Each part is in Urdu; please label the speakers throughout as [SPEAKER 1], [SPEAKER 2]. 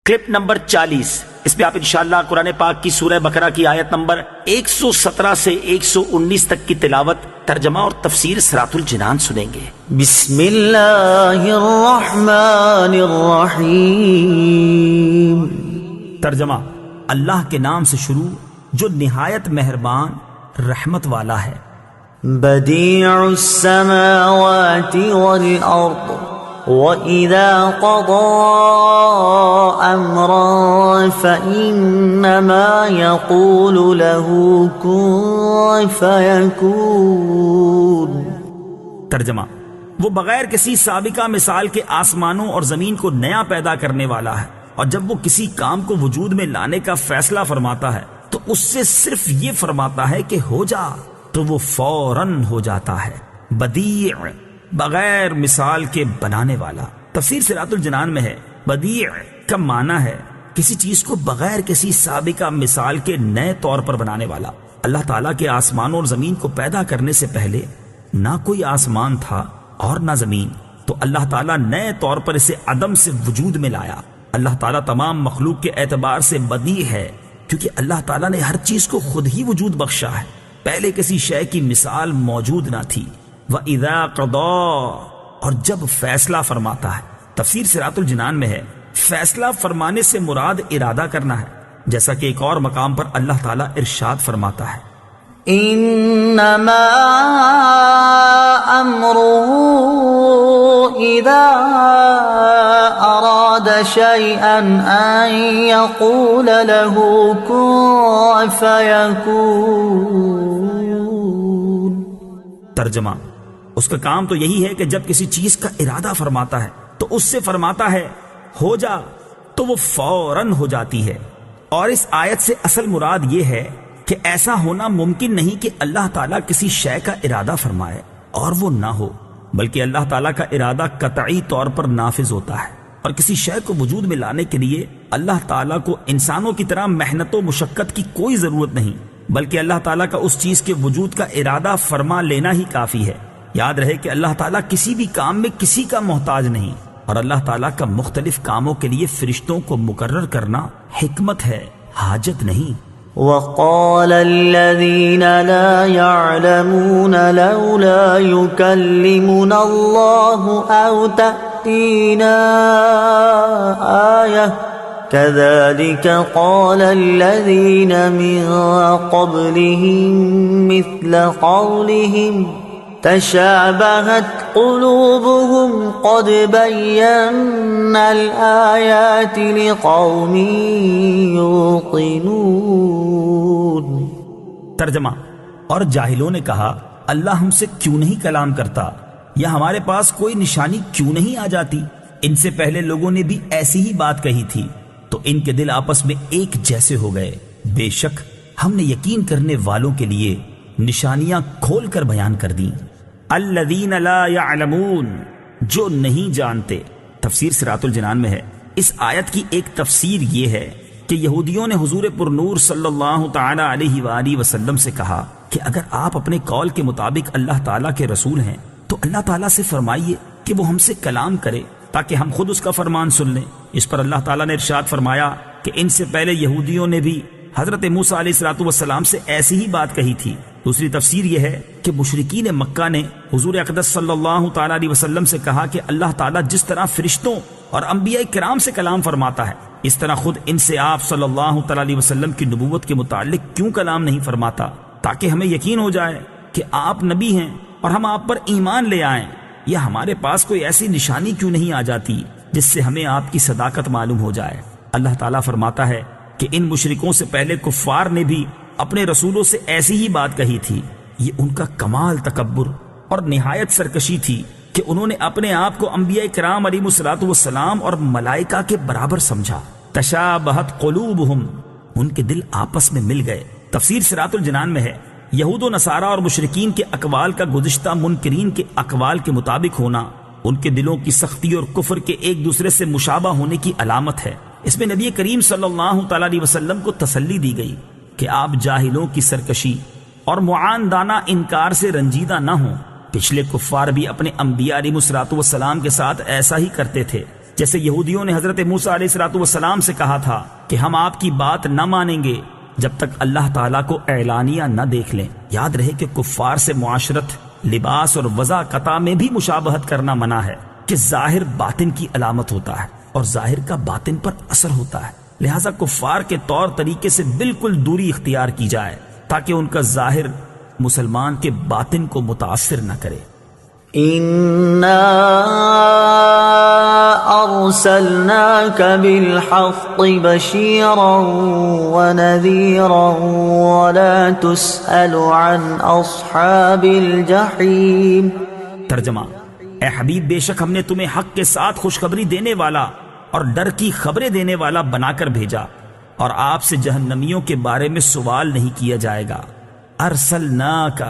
[SPEAKER 1] کلپ نمبر 40، اس میں آپ انشاءاللہ قرآن پاک کی سورہ بقرہ کی آیت نمبر 117 سے 119 تک کی تلاوت، ترجمہ اور تفسیر صراط الجنان سنیں گے۔
[SPEAKER 2] بسم اللہ الرحمن الرحیم۔
[SPEAKER 3] ترجمہ: اللہ کے نام سے شروع جو نہایت مہربان رحمت والا ہے۔
[SPEAKER 2] بدیع السماوات والارض وَإِذَا قَضَى أَمْرًا فَإِنَّمَا يَقُولُ لَهُ كُن فَيَكُونُ۔
[SPEAKER 3] ترجمہ: وہ بغیر کسی سابقہ مثال کے آسمانوں اور زمین کو نیا پیدا کرنے والا ہے، اور جب وہ کسی کام کو وجود میں لانے کا فیصلہ فرماتا ہے تو اس سے صرف یہ فرماتا ہے کہ ہو جا، تو وہ فوراً ہو جاتا ہے۔ بدیع بغیر مثال کے بنانے والا۔ تفسیر صراط الجنان میں ہے بدیع کا معنی ہے کسی چیز کو بغیر کسی سابقہ مثال کے نئے طور پر بنانے والا۔ اللہ تعالیٰ کے آسمانوں اور زمین کو پیدا کرنے سے پہلے نہ کوئی آسمان تھا اور نہ زمین، تو اللہ تعالیٰ نئے طور پر اسے عدم سے وجود میں لایا۔ اللہ تعالیٰ تمام مخلوق کے اعتبار سے بدیع ہے، کیونکہ اللہ تعالیٰ نے ہر چیز کو خود ہی وجود بخشا ہے، پہلے کسی شے کی مثال موجود نہ تھی۔ وَإِذَا قَضَى، اور جب فیصلہ فرماتا ہے۔ تفسیر صراط الجنان میں ہے فیصلہ فرمانے سے مراد ارادہ کرنا ہے، جیسا کہ ایک اور مقام پر اللہ تعالیٰ ارشاد فرماتا ہے
[SPEAKER 2] انما امره اذا اراد شيئا ان يقول له كن فيكون۔
[SPEAKER 3] ترجمہ: اس کا کام تو یہی ہے کہ جب کسی چیز کا ارادہ فرماتا ہے تو اس سے فرماتا ہے ہو جا، تو وہ فوراً ہو جاتی ہے۔ اور اس آیت سے اصل مراد یہ ہے کہ ایسا ہونا ممکن نہیں کہ اللہ تعالیٰ کسی شے کا ارادہ فرمائے اور وہ نہ ہو، بلکہ اللہ تعالیٰ کا ارادہ قطعی طور پر نافذ ہوتا ہے، اور کسی شے کو وجود میں لانے کے لیے اللہ تعالیٰ کو انسانوں کی طرح محنت و مشقت کی کوئی ضرورت نہیں، بلکہ اللہ تعالیٰ کا اس چیز کے وجود کا ارادہ فرما لینا ہی کافی ہے۔ یاد رہے کہ اللہ تعالیٰ کسی بھی کام میں کسی کا محتاج نہیں، اور اللہ تعالیٰ کا مختلف کاموں کے لیے فرشتوں کو مقرر کرنا حکمت ہے، حاجت نہیں۔
[SPEAKER 2] وقال الذين لا يعلمون لولا يكلمنا الله أو تأتينا آية كذلك قال الذين من قبلهم مثل قولهم تشابهت قلوبهم قد بينا الآيات لقوم يوقنون۔
[SPEAKER 3] ترجمہ: اور جاہلوں نے کہا اللہ ہم سے کیوں نہیں کلام کرتا، یا ہمارے پاس کوئی نشانی کیوں نہیں آ جاتی؟ ان سے پہلے لوگوں نے بھی ایسی ہی بات کہی تھی، تو ان کے دل آپس میں ایک جیسے ہو گئے۔ بے شک ہم نے یقین کرنے والوں کے لیے نشانیاں کھول کر بیان کر دیں۔ الذین لا یعلمون، جو نہیں جانتے۔ تفسیر صراط الجنان میں ہے اس آیت کی ایک تفسیر یہ ہے کہ یہودیوں نے حضور پرنور صلی اللہ تعالی علیہ وآلہ وسلم سے کہا کہ اگر آپ اپنے قول کے مطابق اللہ تعالیٰ کے رسول ہیں تو اللہ تعالیٰ سے فرمائیے کہ وہ ہم سے کلام کرے تاکہ ہم خود اس کا فرمان سن لیں۔ اس پر اللہ تعالیٰ نے ارشاد فرمایا کہ ان سے پہلے یہودیوں نے بھی حضرت موسیٰ علیہ السلام سے ایسی ہی بات کہی تھی۔ دوسری تفسیر یہ ہے کہ مشرکین مکہ نے حضور اقدس صلی اللہ تعالیٰ علیہ وسلم سے کہا کہ اللہ تعالیٰ جس طرح فرشتوں اور انبیاء کرام سے کلام فرماتا ہے، اس طرح خود ان سے آپ صلی اللہ تعالیٰ علیہ وسلم کی نبوت کے متعلق کیوں کلام نہیں فرماتا، تاکہ ہمیں یقین ہو جائے کہ آپ نبی ہیں اور ہم آپ پر ایمان لے آئیں، یا ہمارے پاس کوئی ایسی نشانی کیوں نہیں آ جاتی جس سے ہمیں آپ کی صداقت معلوم ہو جائے۔ اللہ تعالیٰ فرماتا ہے کہ ان مشرکوں سے پہلے کفار نے بھی اپنے رسولوں سے ایسی ہی بات کہی تھی۔ یہ ان کا کمال تکبر اور نہایت سرکشی تھی کہ انہوں نے اپنے آپ کو انبیاء کرام علیہم السلام اور ملائکہ کے برابر سمجھا۔ تشابہت قلوبہم، ان کے دل آپس میں مل گئے۔ تفسیر صراط الجنان میں ہے یہود و نصارہ اور مشرکین کے اقوال کا گزشتہ منکرین کے اقوال کے مطابق ہونا ان کے دلوں کی سختی اور کفر کے ایک دوسرے سے مشابہ ہونے کی علامت ہے۔ اس میں نبی کریم صلی اللہ تعالیٰ علیہ وسلم کو تسلی دی گئی کہ آپ جاہلوں کی سرکشی اور معاندانہ انکار سے رنجیدہ نہ ہوں۔ پچھلے کفار بھی اپنے انبیاء علیہ السلام کے ساتھ ایسا ہی کرتے تھے، جیسے یہودیوں نے حضرت موسیٰ علیہ السلام سے کہا تھا کہ ہم آپ کی بات نہ مانیں گے جب تک اللہ تعالیٰ کو اعلانیہ نہ دیکھ لیں۔ یاد رہے کہ کفار سے معاشرت، لباس اور وضع قطع میں بھی مشابہت کرنا منع ہے کہ ظاہر باطن کی علامت ہوتا ہے اور ظاہر کا باطن پر اثر ہوتا ہے، لہٰذا کفار کے طور طریقے سے بالکل دوری اختیار کی جائے تاکہ ان کا ظاہر مسلمان کے باطن کو متاثر نہ کرے۔
[SPEAKER 2] إنا أرسلناك بالحق بشيرا ونذيرا ولا تسأل عن أصحاب الجحيم۔
[SPEAKER 3] ترجمہ: اے حبیب، بے شک ہم نے تمہیں حق کے ساتھ خوشخبری دینے والا اور ڈر کی خبریں دینے والا بنا کر بھیجا، اور آپ سے جہنمیوں کے بارے میں سوال نہیں کیا جائے گا۔ ارسلناک،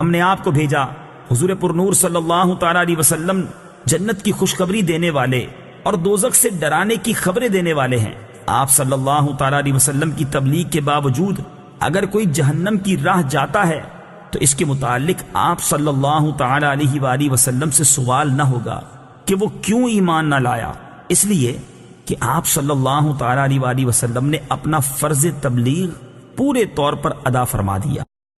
[SPEAKER 3] ہم نے آپ کو بھیجا۔ حضور پر نور صلی اللہ تعالیٰ علیہ وسلم جنت کی خوشخبری دینے والے اور دوزخ سے ڈرانے کی خبریں دینے والے ہیں۔ آپ صلی اللہ تعالیٰ علیہ وسلم کی تبلیغ کے باوجود اگر کوئی جہنم کی راہ جاتا ہے تو اس کے متعلق آپ صلی اللہ تعالیٰ علیہ وآلہ وسلم سے سوال نہ ہوگا کہ وہ کیوں ایمان نہ لایا، اس لیے کہ آپ صلی اللہ تعالیٰ علیہ وآلہ وسلم نے اپنا فرض تبلیغ پورے طور پر ادا فرما دیا۔